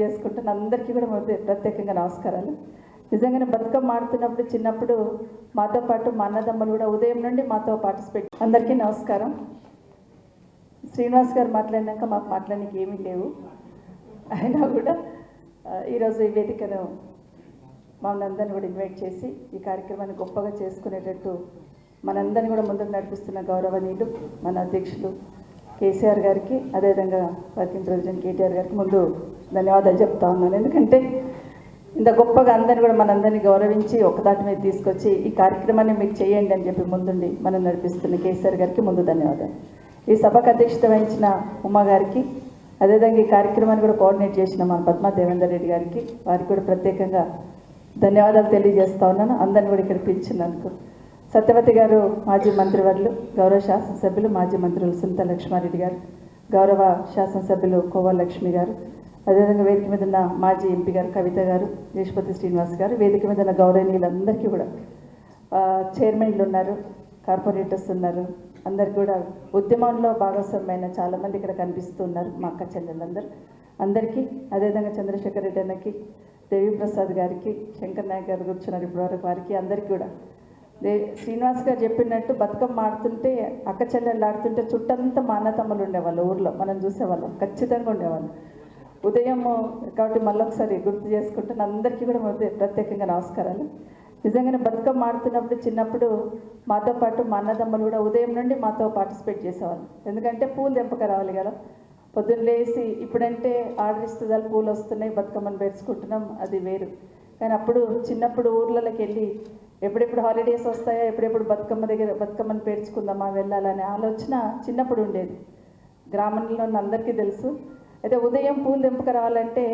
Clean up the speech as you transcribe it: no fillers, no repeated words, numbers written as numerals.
చేసుకుంటున్న అందరికీ కూడా ప్రత్యేకంగా నమస్కారాలు. నిజంగానే బతుకమ్మ ఆడుతున్నప్పుడు చిన్నప్పుడు మాతో పాటు మా అన్నదమ్మలు కూడా ఉదయం నుండి మాతో పార్టిసిపేట్. అందరికీ నమస్కారం. శ్రీనివాస్ గారు మాట్లాడినాక మాకు మాట్లాడడానికి ఏమీ లేవు, అయినా కూడా ఈరోజు ఈ వేదికను మనందరినీ కూడా ఇన్వైట్ చేసి ఈ కార్యక్రమాన్ని గొప్పగా చేసుకునేటట్టు మనందరినీ కూడా ముందుకు నడిపిస్తున్న గౌరవనీయులు మన అధ్యక్షులు కేసీఆర్ గారికి, అదేవిధంగా వర్కింగ్ ప్రెసిడెంట్ కేటీఆర్ గారికి ముందు ధన్యవాదాలు చెప్తా ఉన్నాను. ఎందుకంటే ఇంత గొప్పగా అందరినీ కూడా మనందరినీ గౌరవించి ఒకదాటి మీద తీసుకొచ్చి ఈ కార్యక్రమాన్ని మీరు చేయండి అని చెప్పి ముందుండి మనం నడిపిస్తున్న కేసీఆర్ గారికి ముందు ధన్యవాదాలు. ఈ సభకు అధ్యక్షత వహించిన ఉమా గారికి, అదేవిధంగా ఈ కార్యక్రమాన్ని కూడా కోఆర్డినేట్ చేసిన మన పద్మా దేవేందర్ రెడ్డి గారికి, వారికి కూడా ప్రత్యేకంగా ధన్యవాదాలు తెలియజేస్తా ఉన్నాను. అందరిని కూడా ఇక్కడ పిలిచినందుకు. సత్యవతి గారు మాజీ మంత్రివర్యులు, గౌరవ శాసనసభ్యులు మాజీ మంత్రులు సునీత లక్ష్మారెడ్డి గారు, గౌరవ శాసనసభ్యులు కోవల్ లక్ష్మి గారు, అదేవిధంగా వేదిక మీద ఉన్న మాజీ ఎంపీ గారు కవిత గారు, దేశపతి శ్రీనివాస్ గారు, వేదిక మీద ఉన్న గౌరవనీయులందరికీ కూడా, చైర్మన్లు ఉన్నారు, కార్పొరేటర్స్ ఉన్నారు, అందరికీ కూడా ఉద్యమంలో భాగస్వామ్యమైన చాలామంది ఇక్కడ కనిపిస్తున్నారు. మా అక్క చెల్లెళ్ళందరూ అందరికీ, అదేవిధంగా చంద్రశేఖర్ రెడ్డి అన్నకి, దేవిప్రసాద్ గారికి, శంకర్ నాయక్ గారు కూర్చున్నారు ఇప్పటివరకు, వారికి అందరికీ కూడా శ్రీనివాస్ గారు చెప్పినట్టు బతుకమ్మ ఆడుతుంటే, అక్క చెల్లెళ్ళు ఆడుతుంటే చుట్టంతా మా అన్నతమ్ములు ఉండేవాళ్ళు, ఊర్లో మనం చూసేవాళ్ళం, ఖచ్చితంగా ఉండేవాళ్ళు ఉదయం. కాబట్టి మళ్ళొకసారి గుర్తు చేసుకుంటున్న అందరికీ కూడా ప్రత్యేకంగా నమస్కారాలు. నిజంగానే బతుకమ్మ ఆడుతున్నప్పుడు చిన్నప్పుడు మాతో పాటు మా అన్నదమ్మలు కూడా ఉదయం నుండి మాతో పార్టిసిపేట్ చేసేవాళ్ళు. ఎందుకంటే పూలు తెంపక రావాలి కదా, పొద్దున్న లేసి ఇప్పుడంటే ఆర్డర్ ఇస్తుందా, పూలు వస్తున్నాయి బతుకమ్మను పేర్చుకుంటున్నాం, అది వేరు. కానీ అప్పుడు చిన్నప్పుడు ఊర్లలోకి వెళ్ళి ఎప్పుడెప్పుడు హాలిడేస్ వస్తాయో, ఎప్పుడెప్పుడు బతుకమ్మను పేర్చుకుందామా, వెళ్ళాలనే ఆలోచన చిన్నప్పుడు ఉండేది. గ్రామంలో ఉన్న అందరికీ తెలుసు. అయితే ఉదయం పూలు తెంపక రావాలంటే